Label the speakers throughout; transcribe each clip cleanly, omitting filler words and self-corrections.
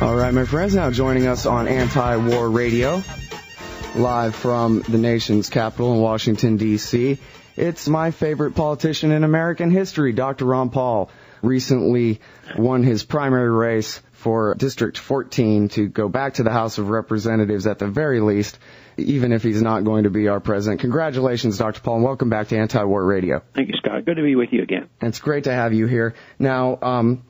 Speaker 1: All right, my friends, now joining us on Anti-War Radio, live from the nation's capital in Washington, D.C., it's my favorite politician in American history, Dr. Ron Paul. Recently won his primary race for District 14 to go back to the House of Representatives at the very least, even if he's not going to be our president. Congratulations, Dr. Paul, and welcome back to Anti-War Radio.
Speaker 2: Thank you, Scott. Good to be with you again.
Speaker 1: It's great to have you here. Now,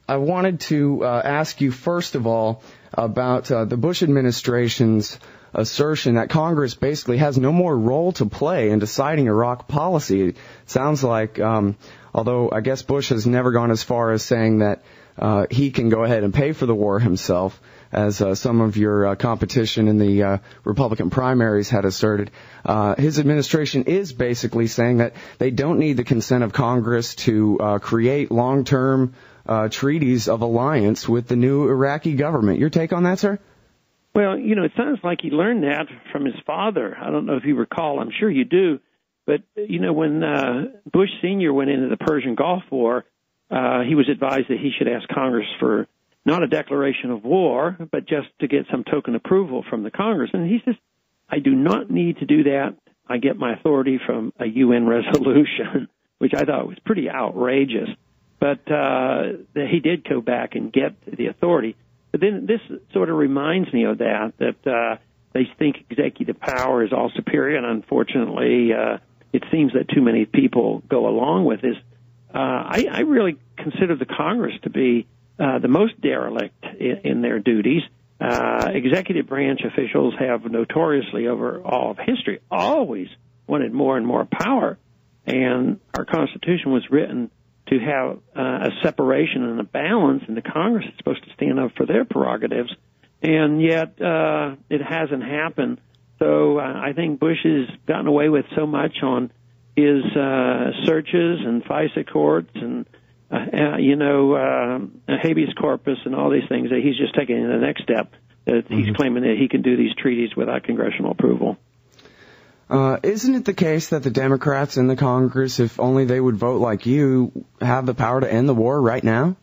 Speaker 1: I wanted to ask you, first of all, about the Bush administration's assertion that Congress basically has no more role to play in deciding Iraq policy. It sounds like, although I guess Bush has never gone as far as saying that he can go ahead and pay for the war himself, as some of your competition in the Republican primaries had asserted. His administration is basically saying that they don't need the consent of Congress to create long-term treaties of alliance with the new Iraqi government. Your take on that, sir?
Speaker 2: Well, it sounds like he learned that from his father. I don't know if you recall. I'm sure you do. But, when Bush Sr. went into the Persian Gulf War, he was advised that he should ask Congress for not a declaration of war, but just to get some token approval from the Congress. And he says, I do not need to do that. I get my authority from a UN resolution, which I thought was pretty outrageous. But he did go back and get the authority. But then this sort of reminds me of that they think executive power is all superior, and unfortunately it seems that too many people go along with this. I really consider the Congress to be the most derelict in their duties. Executive branch officials have notoriously, over all of history, always wanted more and more power, and our Constitution was written to have a separation and a balance, and the Congress is supposed to stand up for their prerogatives, and yet it hasn't happened. So I think Bush has gotten away with so much on his searches and FISA courts and, habeas corpus and all these things that he's just taking the next step, that he's claiming that he can do these treaties without congressional approval.
Speaker 1: Isn't it the case that the Democrats in the Congress, if only they would vote like you, have the power to end the war right now?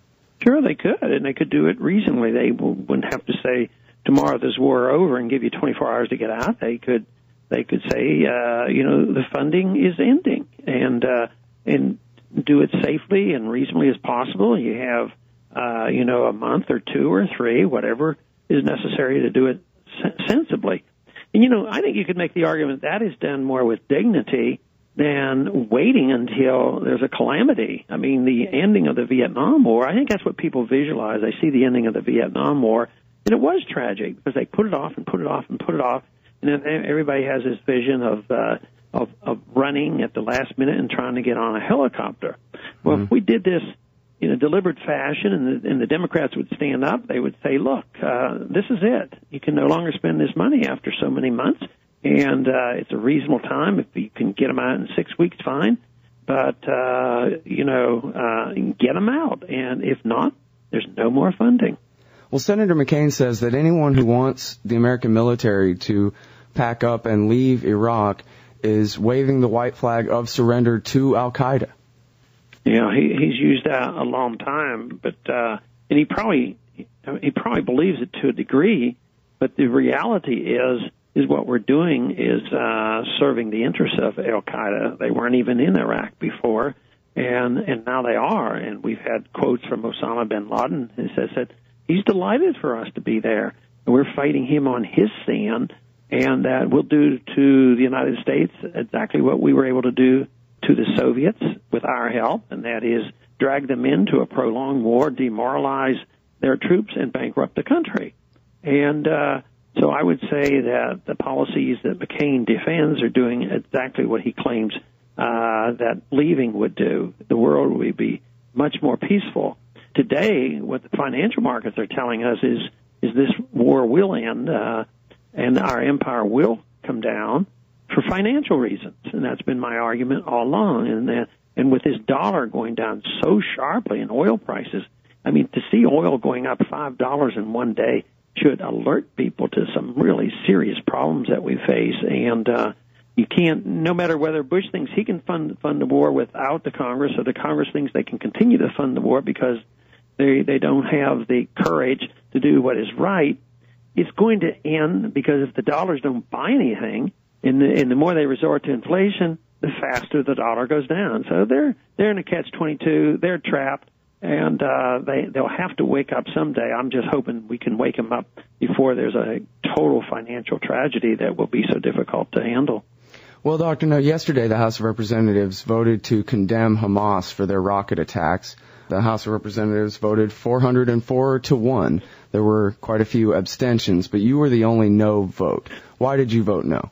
Speaker 2: Sure, they could, and they could do it reasonably. They wouldn't have to say, tomorrow this war over and give you 24 hours to get out. They could say, the funding is ending, and do it safely and reasonably as possible. You have, a month or two or three, whatever is necessary to do it sensibly. And, I think you could make the argument that is done more with dignity than waiting until there's a calamity. I mean, the ending of the Vietnam War, I think that's what people visualize. They see the ending of the Vietnam War, and it was tragic because they put it off and put it off and put it off, and then everybody has this vision of running at the last minute and trying to get on a helicopter. Well, if we did this in a deliberate fashion, and the Democrats would stand up, they would say, look, this is it. You can no longer spend this money after so many months, and it's a reasonable time. If you can get them out in 6 weeks, fine. But, get them out. And if not, there's no more funding.
Speaker 1: Well, Senator McCain says that anyone who wants the American military to pack up and leave Iraq is waving the white flag of surrender to Al-Qaeda.
Speaker 2: He's used that a long time, but and he probably believes it to a degree. But the reality is what we're doing is serving the interests of Al-Qaeda. They weren't even in Iraq before, and now they are. And we've had quotes from Osama bin Laden who says that he's delighted for us to be there, and we're fighting him on his stand, and that we'll do to the United States exactly what we were able to do to the Soviets with our help, and that is drag them into a prolonged war, demoralize their troops, and bankrupt the country. And so I would say that the policies that McCain defends are doing exactly what he claims that leaving would do. The world would be much more peaceful. Today, what the financial markets are telling us is this war will end, and our empire will come down for financial reasons, and that's been my argument all along. And with this dollar going down so sharply and oil prices, I mean, to see oil going up $5 in one day should alert people to some really serious problems that we face. And you can't, no matter whether Bush thinks he can fund the war without the Congress, or the Congress thinks they can continue to fund the war because They don't have the courage to do what is right. It's going to end because if the dollars don't buy anything, and the more they resort to inflation, the faster the dollar goes down. So they're in a catch-22. They're trapped, and they'll have to wake up someday. I'm just hoping we can wake them up before there's a total financial tragedy that will be so difficult to handle.
Speaker 1: Well, Dr. No, yesterday the House of Representatives voted to condemn Hamas for their rocket attacks. The House of Representatives voted 404 to 1. There were quite a few abstentions, but you were the only no vote. Why did you vote no?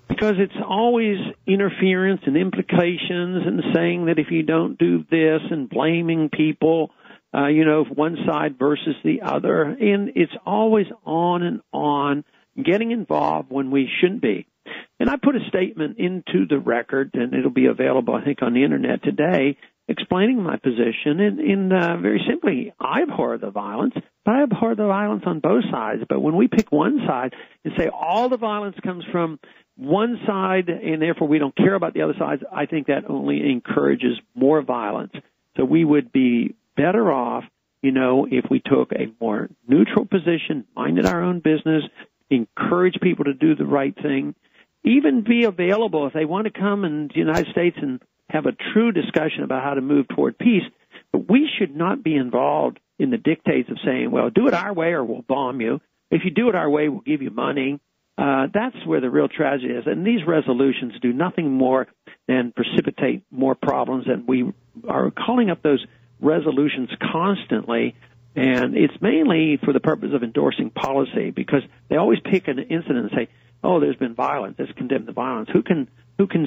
Speaker 2: Because it's always interference and implications and saying that if you don't do this and blaming people, one side versus the other. And it's always on and on, getting involved when we shouldn't be. And I put a statement into the record, and it'll be available, I think, on the Internet today, explaining my position. And very simply, I abhor the violence, but I abhor the violence on both sides. But when we pick one side and say all the violence comes from one side and therefore we don't care about the other sides, I think that only encourages more violence. So we would be better off, if we took a more neutral position, minded our own business, encourage people to do the right thing, even be available if they want to come in the United States and have a true discussion about how to move toward peace. But we should not be involved in the dictates of saying, well, do it our way or we'll bomb you. If you do it our way, we'll give you money. That's where the real tragedy is. And these resolutions do nothing more than precipitate more problems. And we are calling up those resolutions constantly. And it's mainly for the purpose of endorsing policy, because they always pick an incident and say, oh, there's been violence, let's condemn the violence. Who can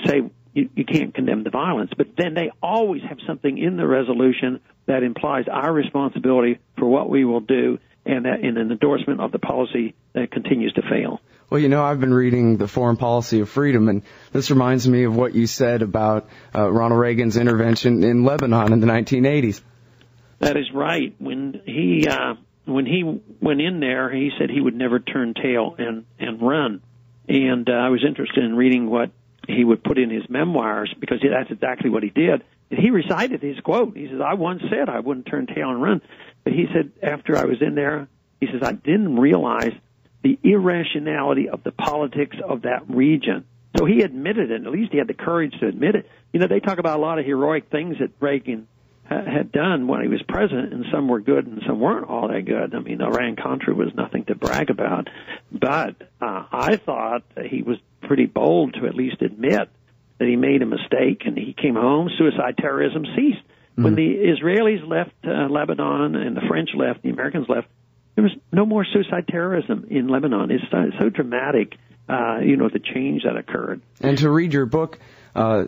Speaker 2: say you can't condemn the violence? But then they always have something in the resolution that implies our responsibility for what we will do, and that in an endorsement of the policy that continues to fail.
Speaker 1: Well, I've been reading The Foreign Policy of Freedom, and this reminds me of what you said about Ronald Reagan's intervention in Lebanon in the 1980s.
Speaker 2: That is right. When he went in there, he said he would never turn tail and run. And I was interested in reading what he would put in his memoirs, because that's exactly what he did. And he recited his quote. He says, I once said I wouldn't turn tail and run. But he said, after I was in there, he says, I didn't realize the irrationality of the politics of that region. So he admitted it. At least he had the courage to admit it. They talk about a lot of heroic things that Reagan had done when he was president, and some were good and some weren't all that good. I mean, Iran-Contra was nothing to brag about. But I thought that he was pretty bold to at least admit that he made a mistake, and he came home. Suicide terrorism ceased. Mm-hmm. When the Israelis left Lebanon and the French left, the Americans left, there was no more suicide terrorism in Lebanon. It's so dramatic, the change that occurred.
Speaker 1: And to read your book,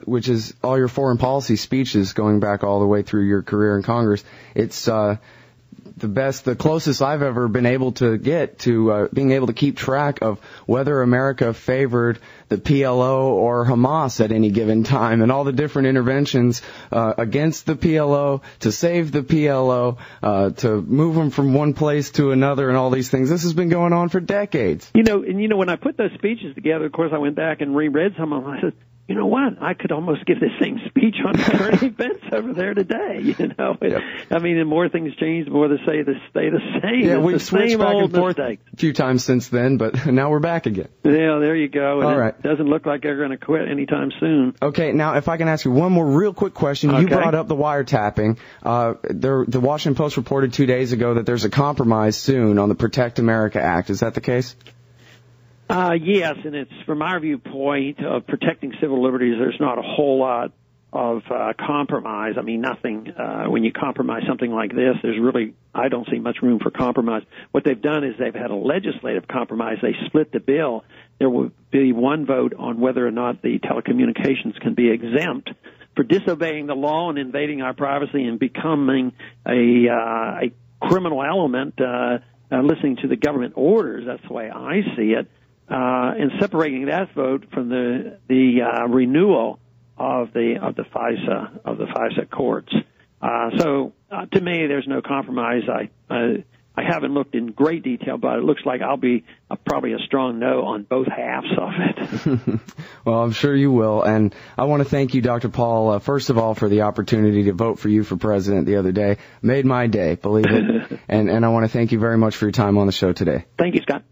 Speaker 1: which is all your foreign policy speeches going back all the way through your career in Congress, it's the closest I've ever been able to get to being able to keep track of whether America favored the PLO or Hamas at any given time, and all the different interventions against the PLO, to save the PLO, to move them from one place to another, and all these things. This has been going on for decades.
Speaker 2: When I put those speeches together, of course, I went back and reread some of them. I said, you know what? I could almost give the same speech on current events over there today.
Speaker 1: Yep.
Speaker 2: I mean, the more things change, the more they stay the same.
Speaker 1: Yeah,
Speaker 2: it's
Speaker 1: we've switched back and forth a few times since then, but now we're back again.
Speaker 2: Yeah, there you go. And
Speaker 1: all right.
Speaker 2: It doesn't look like they're going to quit anytime soon.
Speaker 1: Okay, now if I can ask you one more real quick question.
Speaker 2: Okay.
Speaker 1: You brought up the wiretapping. The Washington Post reported 2 days ago that there's a compromise soon on the Protect America Act. Is that the case?
Speaker 2: Yes, and it's from our viewpoint of protecting civil liberties, there's not a whole lot of compromise. I mean, nothing. When you compromise something like this, I don't see much room for compromise. What they've done is they've had a legislative compromise. They split the bill. There will be one vote on whether or not the telecommunications can be exempt for disobeying the law and invading our privacy and becoming a criminal element, listening to the government orders. That's the way I see it. And separating that vote from the renewal of the FISA courts. So to me, there's no compromise. I I haven't looked in great detail, but it looks like I'll be probably a strong no on both halves of it.
Speaker 1: Well, I'm sure you will. And I want to thank you, Dr. Paul, first of all, for the opportunity to vote for you for president the other day. Made my day, believe it. and I want to thank you very much for your time on the show today.
Speaker 2: Thank you, Scott.